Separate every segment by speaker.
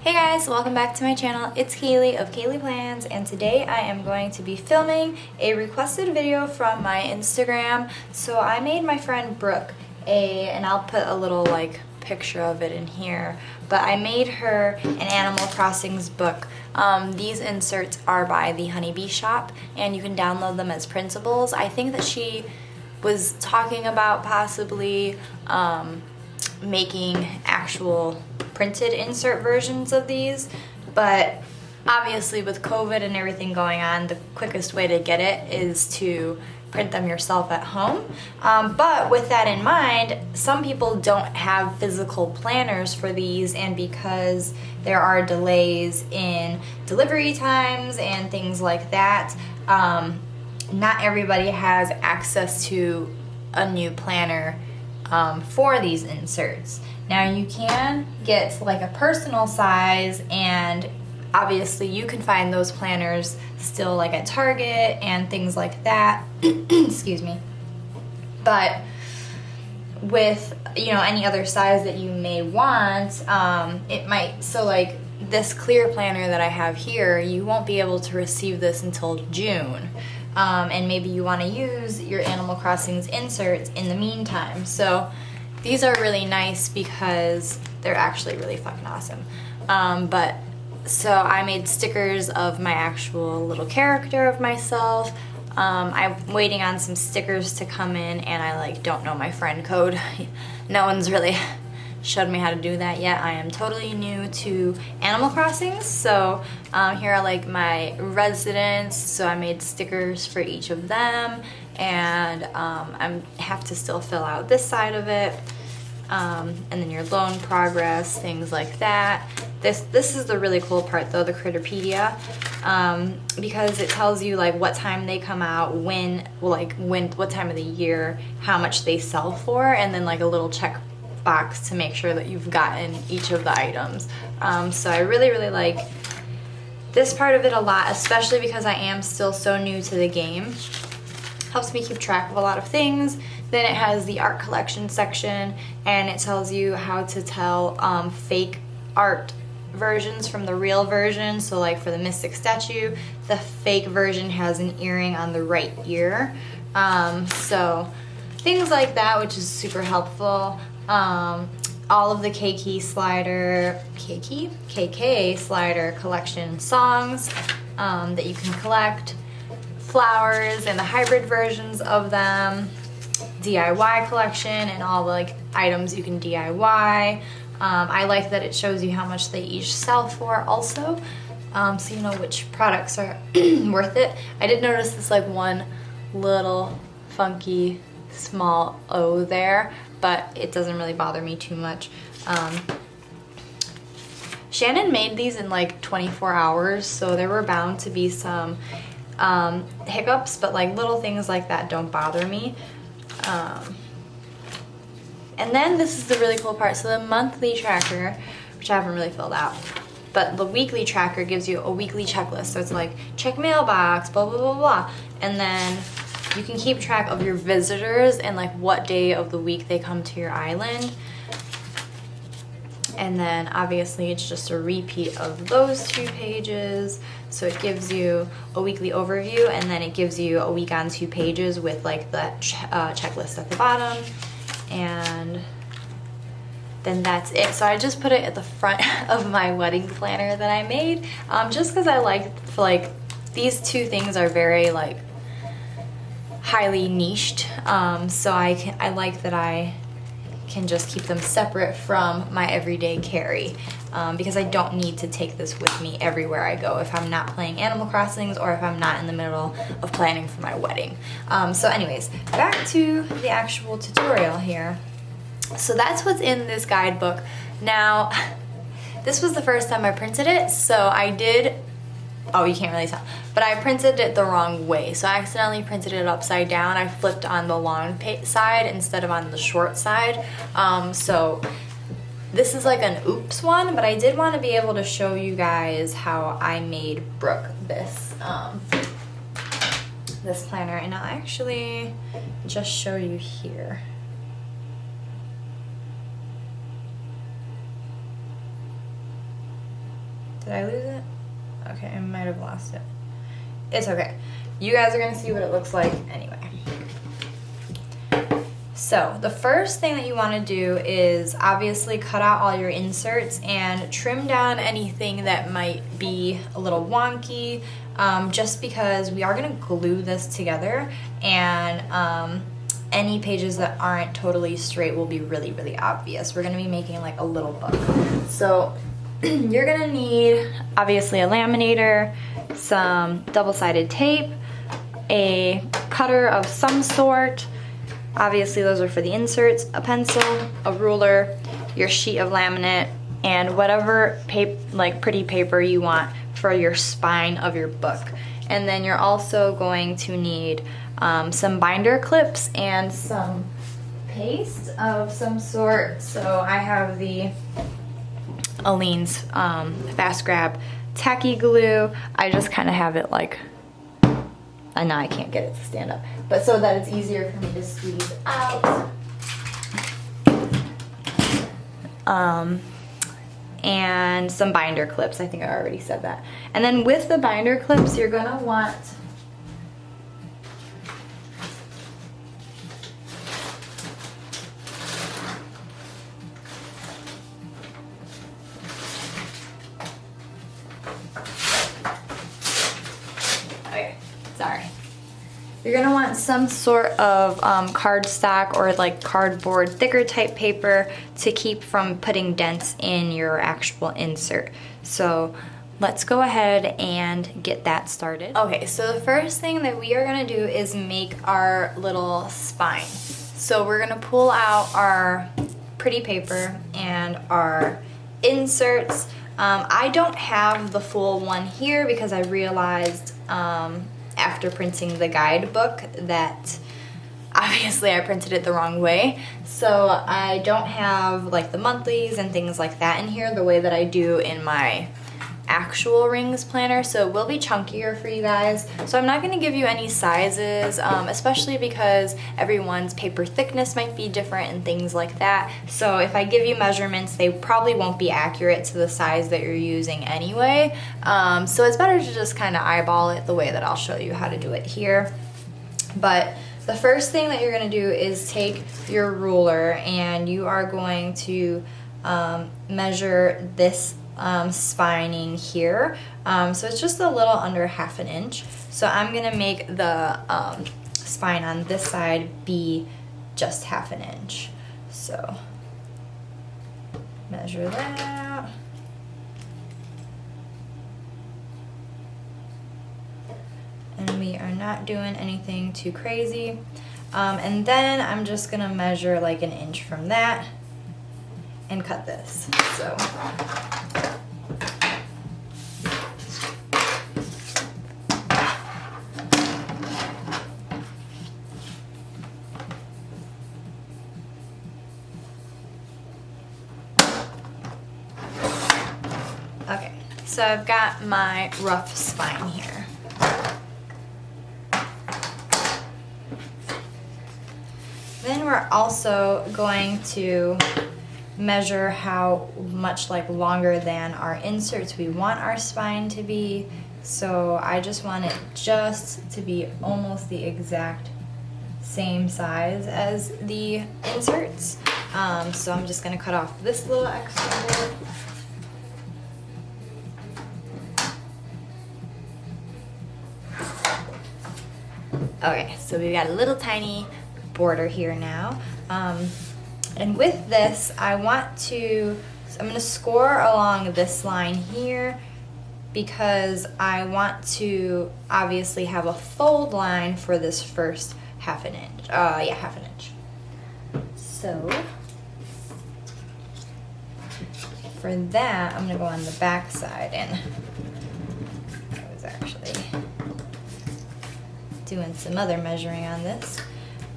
Speaker 1: Hey guys, welcome back to my channel. It's Kaylee of Kaylee Plans, and today I am going to be filming a requested video from my Instagram. So I made my friend Brooke and I'll put a little picture of it in here, but I made her an Animal Crossings book. These inserts are by TheHoneyBShop and you can download them as printables. I think that she was talking about possibly making actual printed insert versions of these, but obviously with COVID and everything going on, the quickest way to get it is to print them yourself at home. But with that in mind, some people don't have physical planners for these, and because there are delays in delivery times and things like that, not everybody has access to a new planner for these inserts. Now you can get a personal size, and obviously you can find those planners still at Target and things like that. Excuse me. But with any other size that you may want, it might, this clear planner that I have here, you won't be able to receive this until June. And maybe you want to use your Animal Crossings inserts in the meantime. So these are really nice because they're actually really fucking awesome. So I made stickers of my actual little character of myself. I'm waiting on some stickers to come in, and I don't know my friend code. No one's really showed me how to do that yet. I am totally new to Animal Crossing, so here are my residents, so I made stickers for each of them, and I have to still fill out this side of it, and then your loan progress, things like that. This is the really cool part though, the Critterpedia, because it tells you what time they come out, what time of the year, how much they sell for, and then a little check box to make sure that you've gotten each of the items. So I really like this part of it a lot, especially because I am still so new to the game. Helps me keep track of a lot of things. Then it has the art collection section, and it tells you how to tell fake art versions from the real version. So for the Mystic statue, the fake version has an earring on the right ear. So things like that, which is super helpful. All of the KK slider collection songs that you can collect, flowers and the hybrid versions of them, DIY collection and all the items you can DIY. I like that it shows you how much they each sell for also, so you know which products are worth it. I did notice this one little funky small O there, but it doesn't really bother me too much. Shannon made these in 24 hours, so there were bound to be some hiccups, but little things like that don't bother me. And then this is the really cool part. So the monthly tracker, which I haven't really filled out, but the weekly tracker gives you a weekly checklist. So it's check mailbox, blah, blah, blah, blah. And then you can keep track of your visitors and what day of the week they come to your island. And then obviously it's just a repeat of those 2 pages. So it gives you a weekly overview, and then it gives you a week on 2 pages with the checklist at the bottom. And then that's it. So I just put it at the front of my wedding planner that I made, just because I like these 2 things are very highly niched, so I like that I can just keep them separate from my everyday carry, because I don't need to take this with me everywhere I go if I'm not playing Animal Crossings or if I'm not in the middle of planning for my wedding. So anyways, back to the actual tutorial here. So that's what's in this guidebook. Now, this was the first time I printed it, so I did, oh, you can't really tell, but I printed it the wrong way. So I accidentally printed it upside down. I flipped on the long side instead of on the short side. So this is an oops one, but I did want to be able to show you guys how I made Brooke this planner, and I'll actually just show you here. Did I lose it? Okay, I might have lost it. It's okay. You guys are gonna see what it looks like anyway. So the first thing that you want to do is obviously cut out all your inserts and trim down anything that might be a little wonky, just because we are going to glue this together, and any pages that aren't totally straight will be really, really obvious. We're going to be making like a little book. So you're going to need obviously a laminator, some double-sided tape, a cutter of some sort. Obviously those are for the inserts, a pencil, a ruler, your sheet of laminate, and whatever pretty paper you want for your spine of your book. And then you're also going to need some binder clips and some paste of some sort. So I have the Aleene's Fast Grab Tacky Glue. I just kind of have it like, I know I can't get it to stand up, but so that it's easier for me to squeeze out. And some binder clips. I think I already said that. And then with the binder clips, you're gonna want you're gonna want some sort of cardstock or like cardboard, thicker type paper to keep from putting dents in your actual insert. So let's go ahead and get that started. Okay, so the first thing that we are gonna do is make our little spine. So we're gonna pull out our pretty paper and our inserts. I don't have the full one here because I realized after printing the guidebook that obviously I printed it the wrong way. So I don't have like the monthlies and things like that in here the way that I do in my actual rings planner, so it will be chunkier for you guys. So I'm not going to give you any sizes, especially because everyone's paper thickness might be different and things like that. So if I give you measurements, they probably won't be accurate to the size that you're using anyway. So it's better to just kind of eyeball it the way that I'll show you how to do it here. But the first thing that you're going to do is take your ruler and you are going to measure this spining here. So it's just a little under 1/2 inch. So I'm gonna make the spine on this side be just 1/2 inch. So measure that. And we are not doing anything too crazy. And then I'm just gonna measure like 1 inch from that and cut this. So okay, so I've got my rough spine here. Then we're also going to measure how much like longer than our inserts we want our spine to be. So I just want it just to be almost the exact same size as the inserts. So I'm just gonna cut off this little extra bit. Okay, so we've got a little tiny border here now. And with this, I'm gonna score along this line here because I want to obviously have a fold line for this first 1/2 inch. Yeah, 1/2 inch. So for that, I'm gonna go on the back side, and I was actually doing some other measuring on this.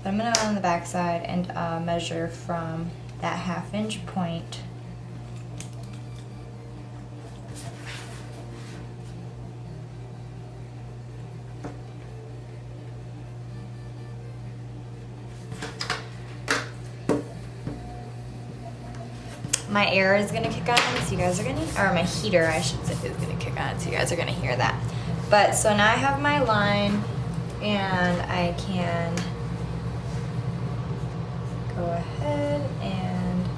Speaker 1: But I'm going to go on the back side and measure from that 1/2 inch point my air is gonna kick on, so you guys are gonna, or my heater, I should say, is gonna kick on, so you guys are gonna hear that. But so now I have my line, and I can go ahead and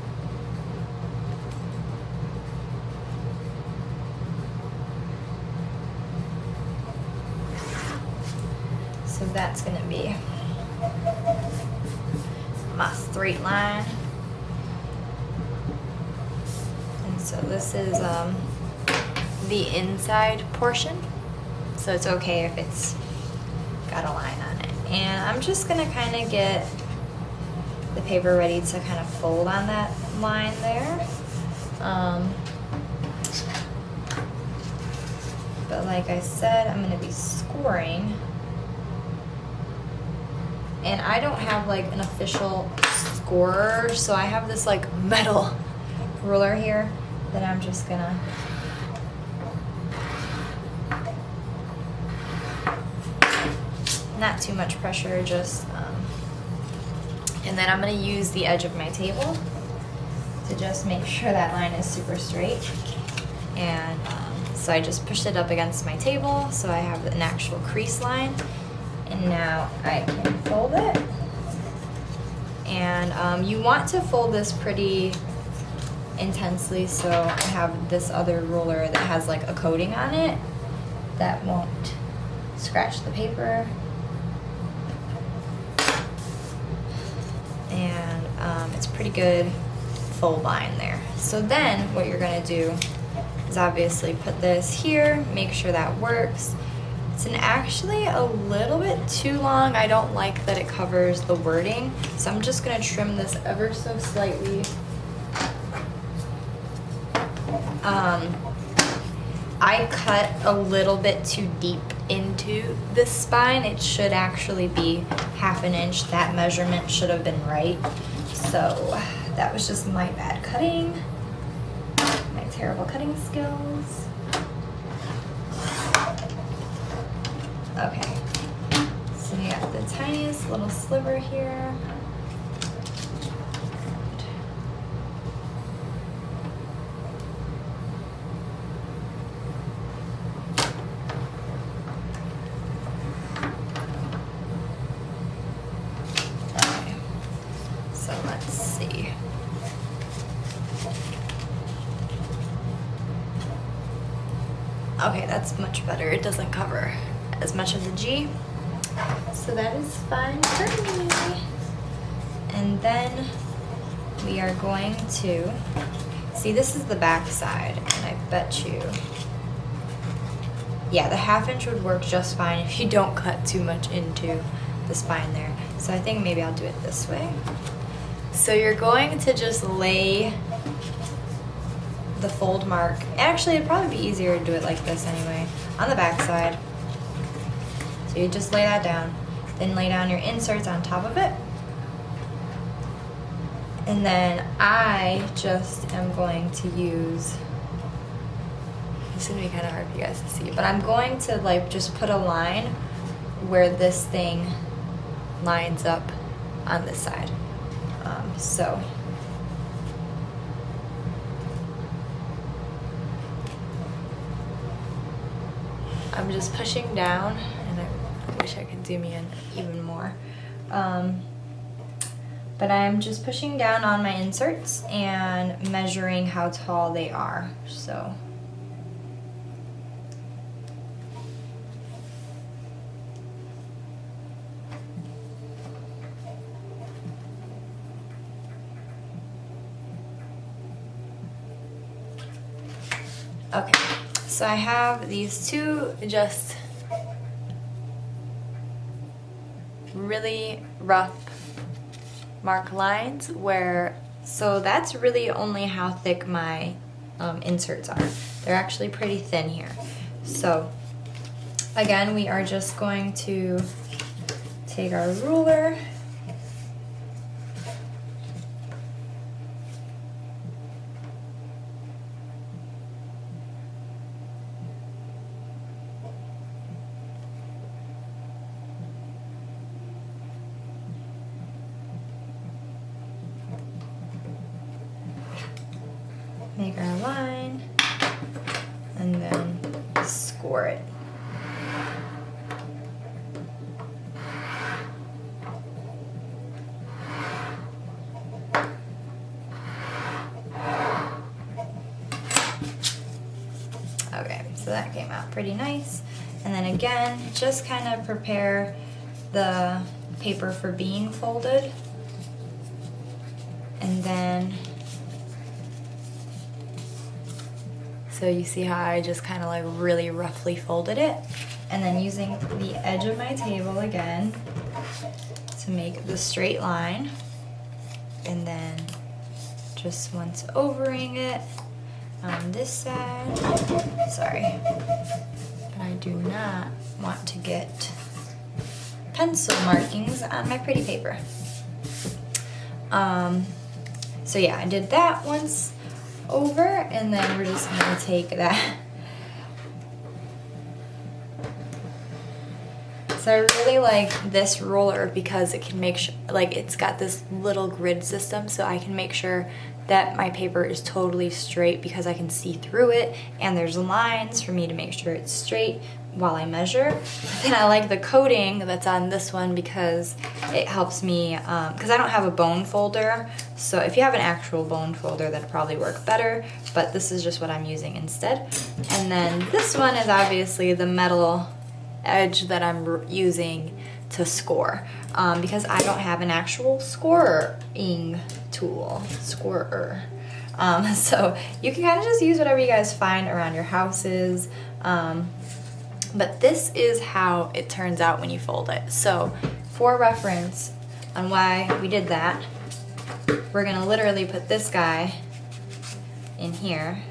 Speaker 1: so that's gonna be my straight line. And so this is the inside portion, so it's okay if it's got a line on it. And I'm just gonna kind of get the paper ready to kind of fold on that line there. But like I said, I'm gonna be scoring. And I don't have like an official scorer, so I have this like metal ruler here that I'm just gonna not too much pressure, just and then I'm gonna use the edge of my table to just make sure that line is super straight. And so I just pushed it up against my table so I have an actual crease line. And now I can fold it. And you want to fold this pretty intensely, so I have this other ruler that has like a coating on it that won't scratch the paper. And it's pretty good fold line there. So then what you're gonna do is obviously put this here, make sure that works. It's actually a little bit too long. I don't like that it covers the wording, so I'm just gonna trim this ever so slightly. I cut a little bit too deep into this spine. It should actually be 1/2 inch. That measurement should have been right. So that was just my bad cutting, my terrible cutting skills. Okay, so we got the tiniest little sliver here. Okay, so let's see. Okay, that's much better. It doesn't cover as much of the G, so that is fine for me. And then we are going to see, this is the back side, and I bet you, yeah, the 1/2 inch would work just fine if you don't cut too much into the spine there. So I think maybe I'll do it this way. So you're going to just lay the fold mark. Actually, it'd probably be easier to do it like this anyway, on the back side. So you just lay that down, then lay down your inserts on top of it. And then I just am going to use, it's gonna be kind of hard for you guys to see, but I'm going to like just put a line where this thing lines up on this side. So I'm just pushing down, and I wish I could zoom in even more. But I'm just pushing down on my inserts and measuring how tall they are. So okay, so I have these two just really rough mark lines where, so that's really only how thick my inserts are. They're actually pretty thin here. So again, we are just going to take our ruler . for it. Okay, so that came out pretty nice. And then again, just kind of prepare the paper for being folded. And then, so you see how I just kind of like really roughly folded it. And then using the edge of my table again to make the straight line. And then just once overing it on this side. Sorry, but I do not want to get pencil markings on my pretty paper. So yeah, I did that once over, and then we're just gonna take that. So I really like this roller because it can make sure, like, it's got this little grid system, so I can make sure that my paper is totally straight because I can see through it, and there's lines for me to make sure it's straight while I measure. But then I like the coating that's on this one because it helps me, because I don't have a bone folder, so if you have an actual bone folder that'd probably work better, but this is just what I'm using instead. And then this one is obviously the metal edge that I'm using to score, because I don't have an actual scoring tool, scorer. So you can kind of just use whatever you guys find around your houses. But this is how it turns out when you fold it. So for reference on why we did that, we're gonna literally put this guy in here,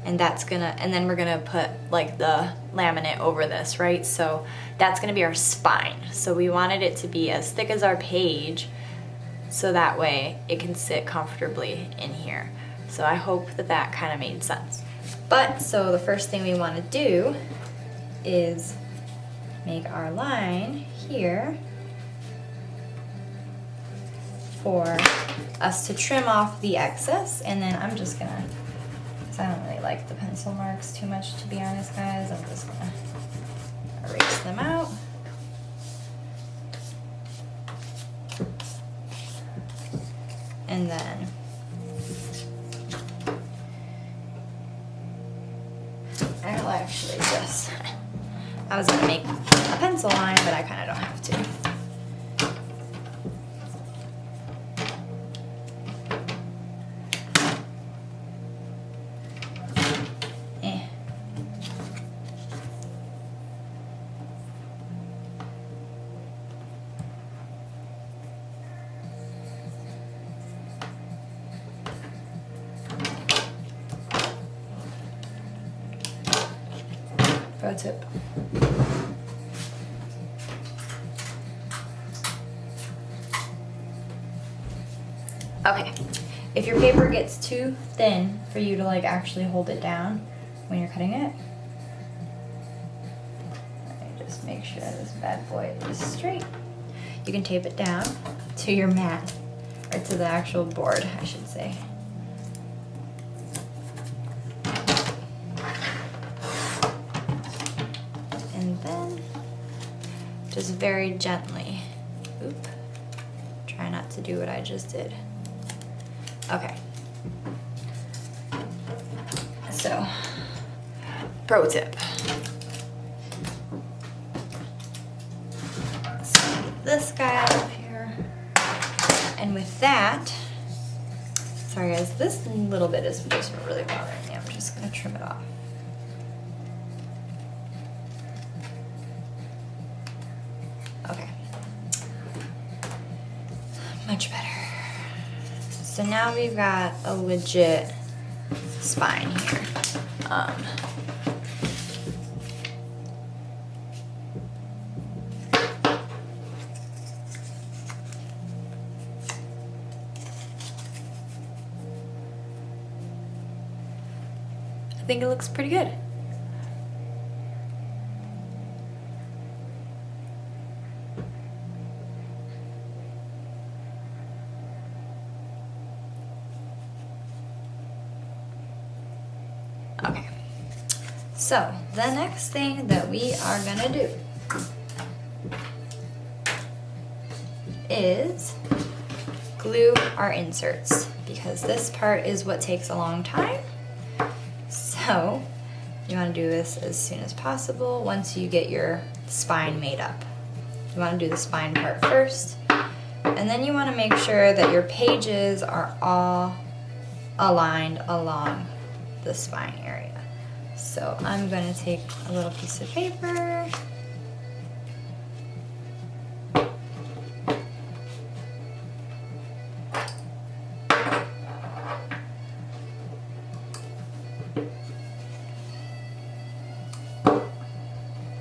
Speaker 1: and that's gonna, and then we're gonna put like the laminate over this, right? So that's gonna be our spine. So we wanted it to be as thick as our page, so that way it can sit comfortably in here. So I hope that that kind of made sense. But so the first thing we want to do is make our line here for us to trim off the excess. And then I'm just gonna, because I don't really like the pencil marks too much, to be honest, guys, I'm just gonna erase them out. And then I'll actually just, I was gonna make a pencil line, but I kind of don't have to. Pro tip. Okay, if your paper gets too thin for you to like actually hold it down when you're cutting it, just make sure this bad boy is straight. You can tape it down to your mat, or to the actual board, I should say. And then just very gently, try not to do what I just did. Okay, so pro tip, so this guy out of here, and with that, sorry guys, this little bit is just really bothering me. I'm just gonna trim it off. Okay, much better. So now we've got a legit spine here. I think it looks pretty good. So the next thing that we are gonna do is glue our inserts, because this part is what takes a long time. So you want to do this as soon as possible once you get your spine made up. You want to do the spine part first, and then you want to make sure that your pages are all aligned along the spine area. So I'm going to take a little piece of paper.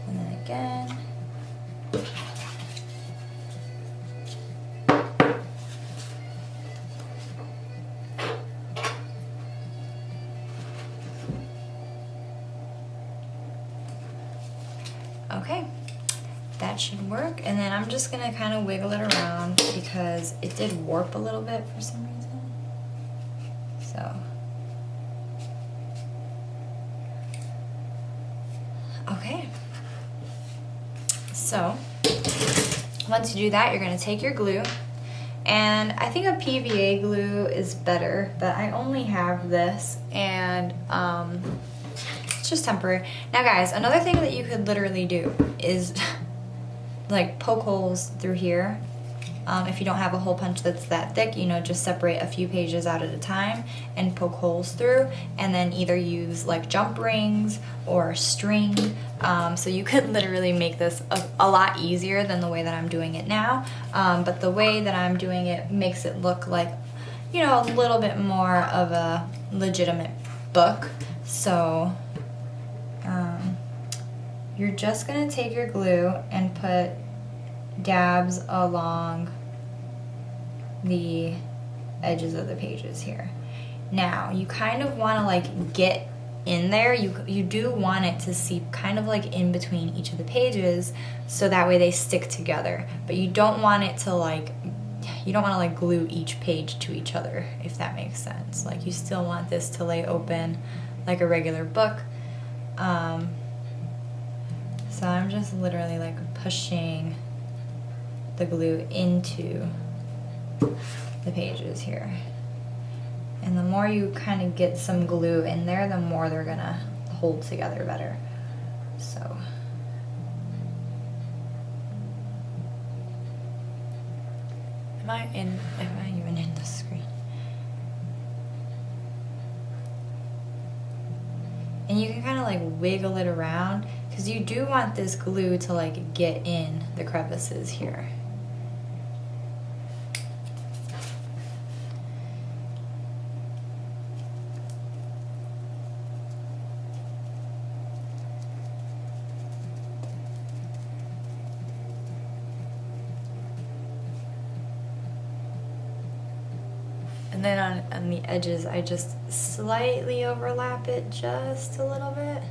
Speaker 1: And then again. Okay, that should work. And then I'm just gonna kind of wiggle it around because it did warp a little bit for some reason. So, okay. So, once you do that, you're gonna take your glue, and I think a PVA glue is better, but I only have this, and it's just temporary. Now guys, another thing that you could literally do is like poke holes through here. If you don't have a hole punch that's that thick, you know, just separate a few pages out at a time and poke holes through, and then either use like jump rings or string. So you could literally make this a lot easier than the way that I'm doing it now. But the way that I'm doing it makes it look like, you know, a little bit more of a legitimate book. So you're just gonna take your glue and put dabs along the edges of the pages here. Now you kind of want to like get in there. You do want it to seep kind of like in between each of the pages, so that way they stick together. But you don't want it to like, you don't want to like glue each page to each other, if that makes sense. Like you still want this to lay open like a regular book. So I'm just literally like pushing the glue into the pages here. And the more you kind of get some glue in there, the more they're gonna hold together better. So. Am I even in the screen? And you can kind of like wiggle it around, because you do want this glue to like get in the crevices here. And then on the edges, I just slightly overlap it just a little bit.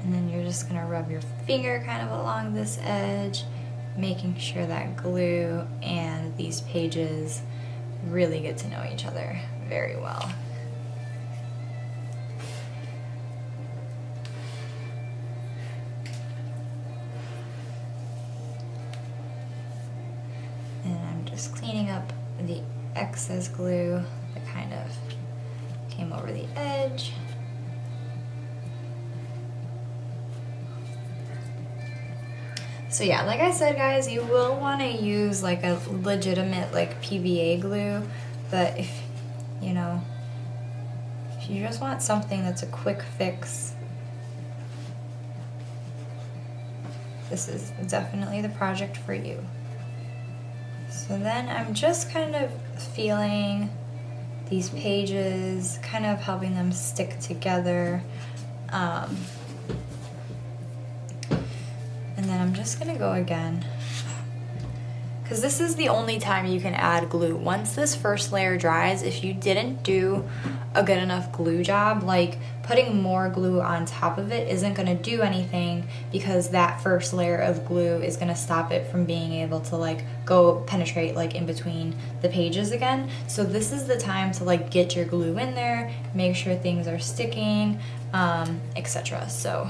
Speaker 1: And then you're just gonna rub your finger kind of along this edge, making sure that glue and these pages really get to know each other very well. And I'm just cleaning up the excess glue that kind of came over the edge. So yeah, like I said, guys, you will want to use like a legitimate like PVA glue, but if you know, if you just want something that's a quick fix, this is definitely the project for you. So then I'm just kind of feeling these pages, kind of helping them stick together. And then I'm just gonna go again, because this is the only time you can add glue. Once this first layer dries, if you didn't do a good enough glue job, like putting more glue on top of it isn't gonna do anything, because that first layer of glue is gonna stop it from being able to like go penetrate like in between the pages again. So this is the time to like get your glue in there, make sure things are sticking, etc. So,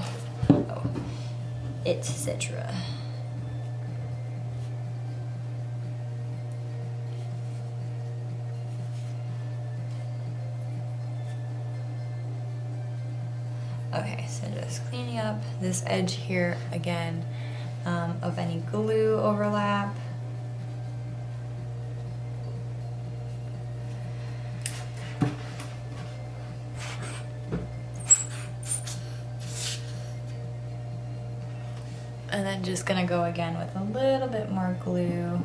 Speaker 1: etc. Okay, so just cleaning up this edge here again of any glue overlap. And then just gonna go again with a little bit more glue.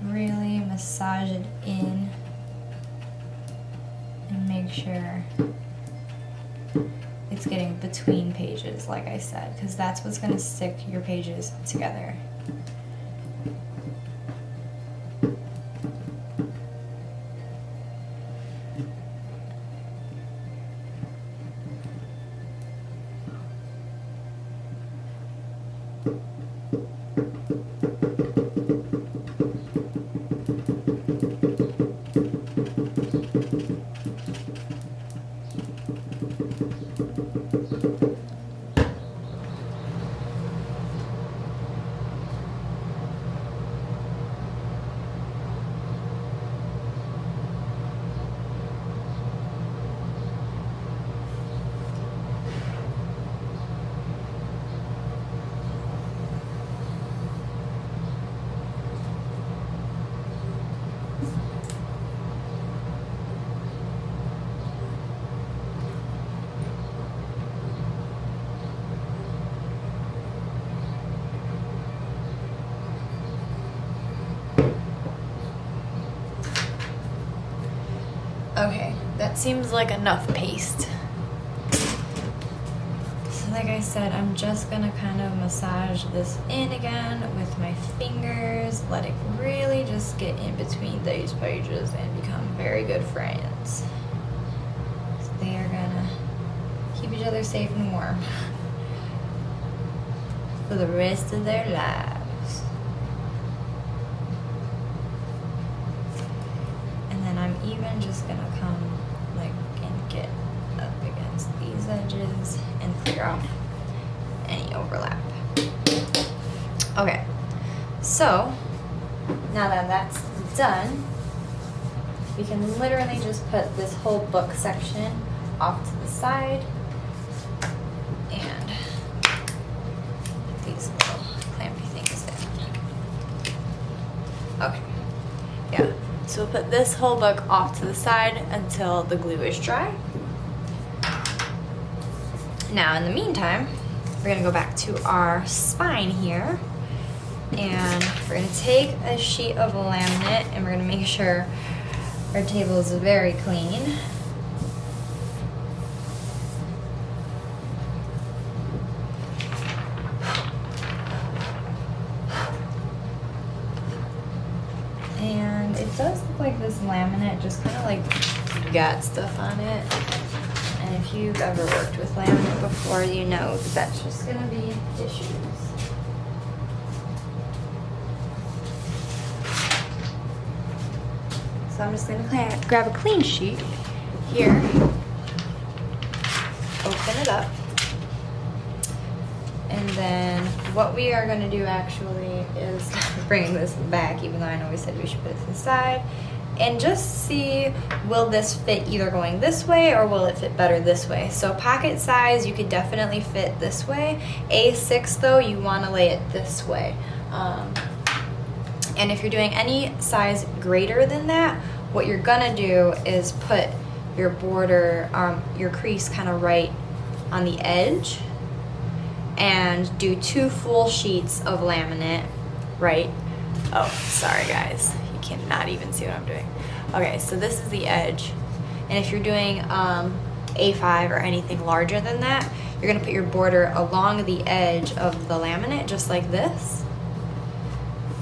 Speaker 1: Really massage it in and make sure it's getting between pages, like I said, because that's what's gonna stick your pages together. Okay, that seems like enough paste. So like I said, I'm just gonna kind of massage this in again with my fingers, let it really just get in between these pages and become very good friends. So they are gonna keep each other safe and warm for the rest of their lives. I'm even just gonna come like and get up against these edges and clear off any overlap. Okay, so now that that's done, we can literally just put this whole book section off to the side and put these little clampy things in. Okay, yeah. So we'll put this whole book off to the side until the glue is dry. Now in the meantime, we're gonna go back to our spine here, and we're gonna take a sheet of laminate and we're gonna make sure our table is very clean. It does look like this laminate just kind of like got stuff on it. And if you've ever worked with laminate before, you know that that's just gonna be issues. So I'm just gonna grab a clean sheet here, open it up, and then what we are going to do actually is bring this back, even though I know we said we should put it to the side, and just see, will this fit either going this way or will it fit better this way. So pocket size, you could definitely fit this way. A6 though, you want to lay it this way. And if you're doing any size greater than that, what you're gonna do is put your border, your crease kind of right on the edge, and do 2 full sheets of laminate, right? Oh, sorry guys, you cannot even see what I'm doing. Okay, so this is the edge, and if you're doing A5 or anything larger than that, you're gonna put your border along the edge of the laminate, just like this,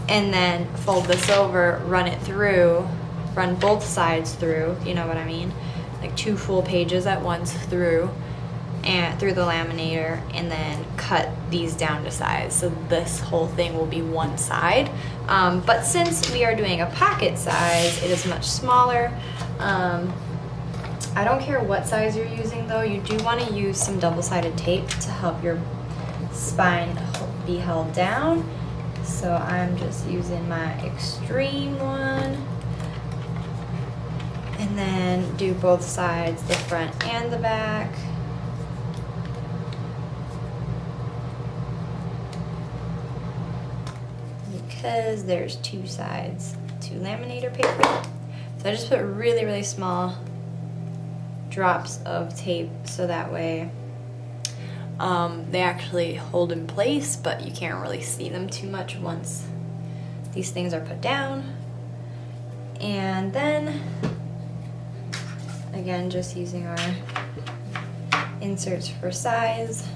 Speaker 1: and then fold this over, run it through, run both sides through, you know what I mean? Like 2 full pages at once through, and through the laminator, and then cut these down to size. So this whole thing will be one side. But since we are doing a pocket size, it is much smaller. I don't care what size you're using though, you do want to use some double-sided tape to help your spine be held down. So I'm just using my extreme one. And then do both sides, the front and the back. Because there's 2 sides to laminator paper. So I just put really, really small drops of tape so that way they actually hold in place, but you can't really see them too much once these things are put down. And then, again, just using our inserts for size.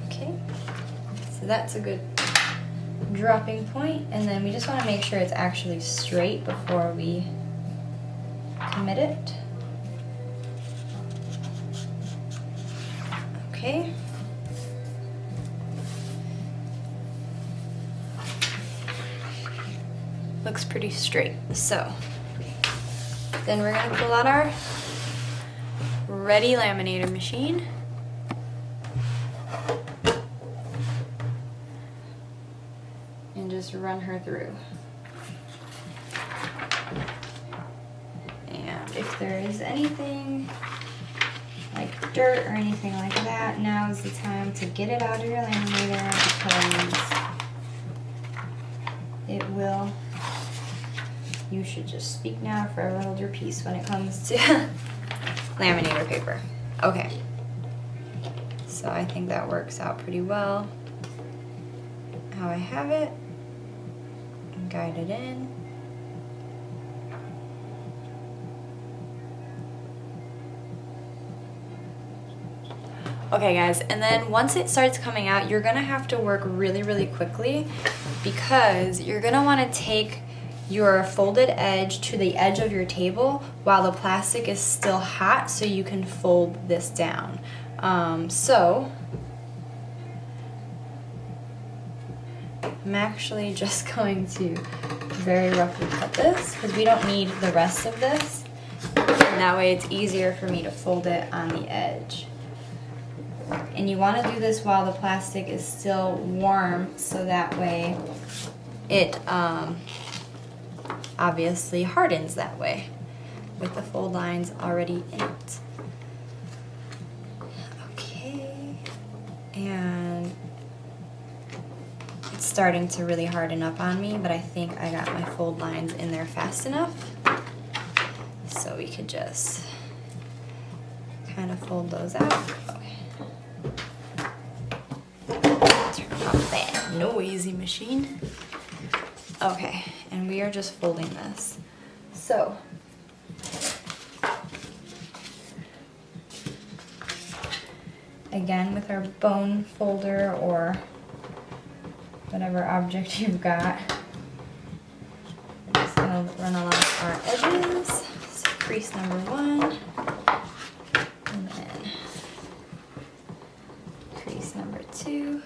Speaker 1: Okay, so that's a good dropping point, and then we just want to make sure it's actually straight before we commit it. Okay. Looks pretty straight. So then we're going to pull out our ready laminator machine. And just run her through. And if there is anything like dirt or anything like that, now is the time to get it out of your laminator, because it will, you should just speak now, forever hold your peace when it comes to laminator paper. Okay, so I think that works out pretty well how I have it. Guide it in. Okay guys, and then once it starts coming out, you're gonna have to work really, really quickly, because you're gonna wanna take your folded edge to the edge of your table while the plastic is still hot, so you can fold this down. I'm actually just going to very roughly cut this because we don't need the rest of this, and that way it's easier for me to fold it on the edge. And you want to do this while the plastic is still warm, so that way it obviously hardens that way with the fold lines already in it. Okay, and it's starting to really harden up on me, but I think I got my fold lines in there fast enough, so we could just kind of fold those out. Okay. Turn off that noisy machine. Okay, and we are just folding this. So again, with our bone folder or whatever object you've got, I'm just gonna run along our edges. So crease number 1, and then crease number 2.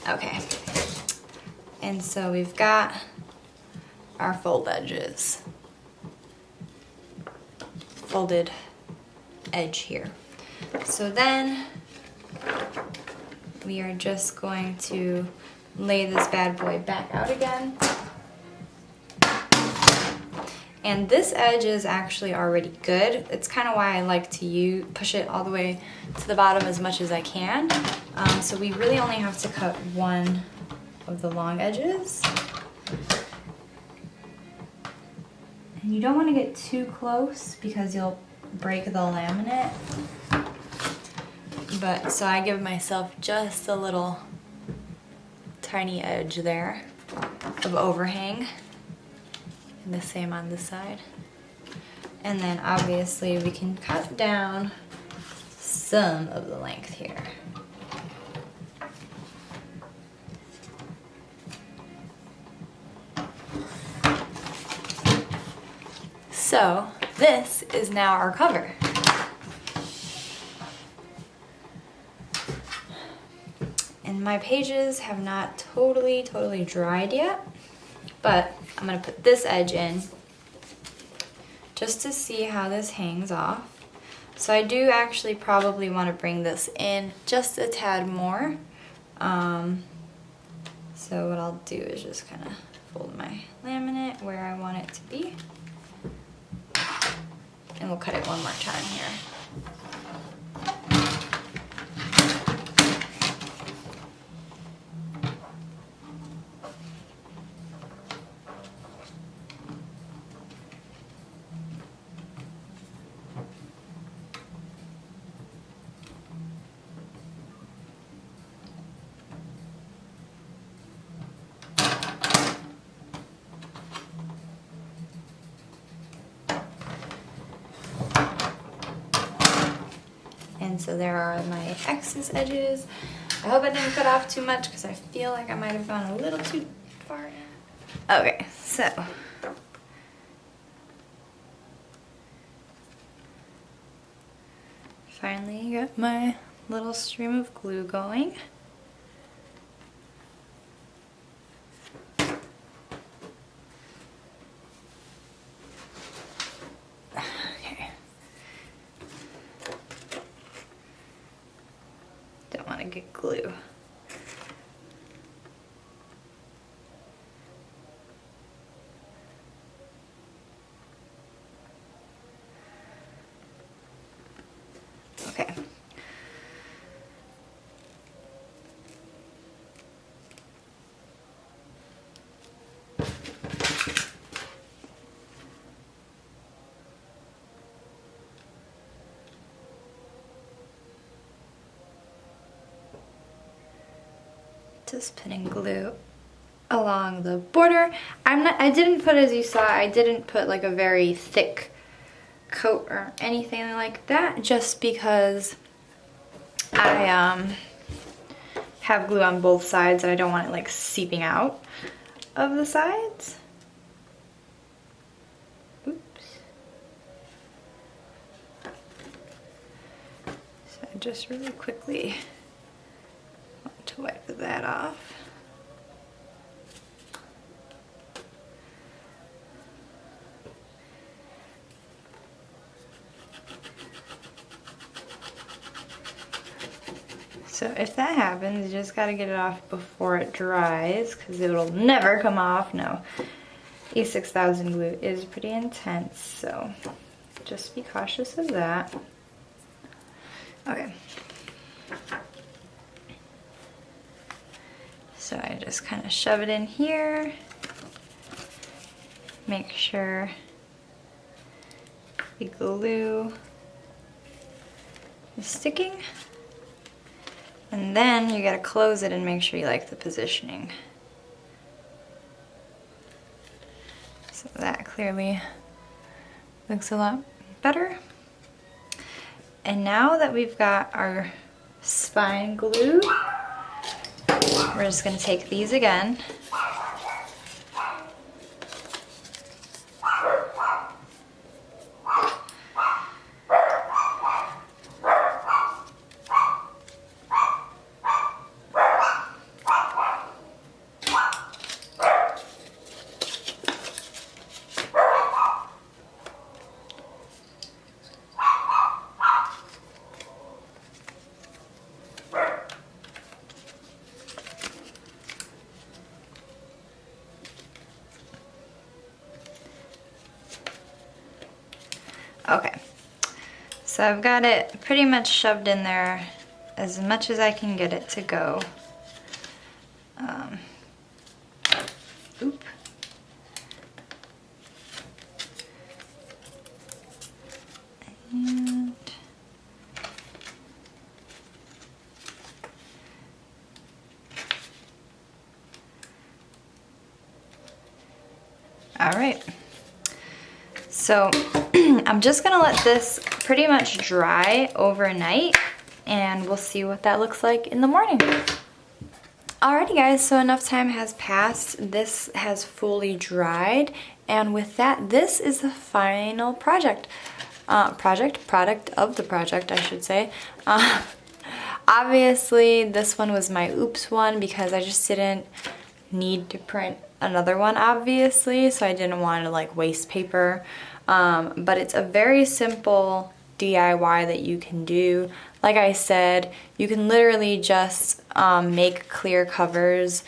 Speaker 1: Okay, and so we've got our fold edges, folded edge here. So then we are just going to lay this bad boy back out again. And this edge is actually already good. It's kind of why I like to push it all the way to the bottom as much as I can. So we really only have to cut one of the long edges. And you don't want to get too close because you'll break the laminate. But so I give myself just a little tiny edge there of overhang. And the same on this side. And then obviously we can cut down some of the length here. So this is now our cover. And my pages have not totally dried yet, but I'm gonna put this edge in just to see how this hangs off. So I do actually probably want to bring this in just a tad more. So what I'll do is just kind of fold my laminate where I want it to be. And we'll cut it one more time here. And so there are my excess edges. I hope I didn't cut off too much because I feel like I might have gone a little too far in. Okay, so finally got my little stream of glue going. Get glue. Okay. Just putting glue along the border. I didn't put, as you saw, I didn't put like a very thick coat or anything like that, just because I have glue on both sides and I don't want it like seeping out of the sides. Oops. So I just really quickly to wipe that off. So if that happens, you just got to get it off before it dries because it'll never come off. No, E6000 glue is pretty intense, so just be cautious of that. Okay. So I just kind of shove it in here, make sure the glue is sticking, and then you gotta close it and make sure you like the positioning. So that clearly looks a lot better. And now that we've got our spine glue, we're just going to take these again. Okay, so I've got it pretty much shoved in there as much as I can get it to go. Oop. And all right. So I'm just gonna let this pretty much dry overnight and we'll see what that looks like in the morning. Alrighty guys, so enough time has passed. This has fully dried, and with that, this is the final product of the project, I should say. Obviously, this one was my oops one because I just didn't need to print another one, obviously, so I didn't want to like waste paper. But it's a very simple DIY that you can do. Like I said, you can literally just make clear covers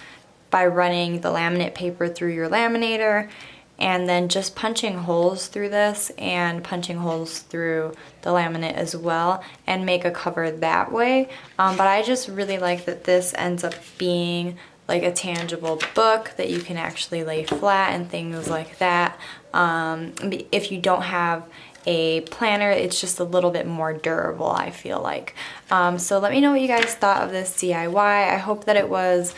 Speaker 1: by running the laminate paper through your laminator and then just punching holes through this and punching holes through the laminate as well and make a cover that way. But I just really like that this ends up being like a tangible book that you can actually lay flat and things like that. If you don't have a planner, it's just a little bit more durable, I feel like. So let me know what you guys thought of this DIY. I hope that it was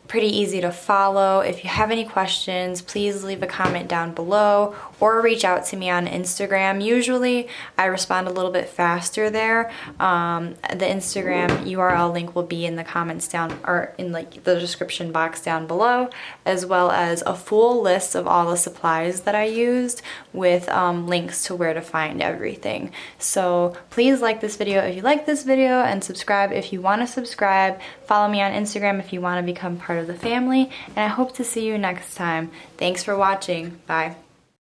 Speaker 1: pretty easy to follow. If you have any questions, please leave a comment down below or reach out to me on Instagram. Usually I respond a little bit faster there. The Instagram URL link will be in the comments down, or in like the description box down below, as well as a full list of all the supplies that I used with links to where to find everything. So please like this video if you like this video, and subscribe if you want to subscribe. Follow me on Instagram if you want to become part of the family, and I hope to see you next time. Thanks for watching. Bye.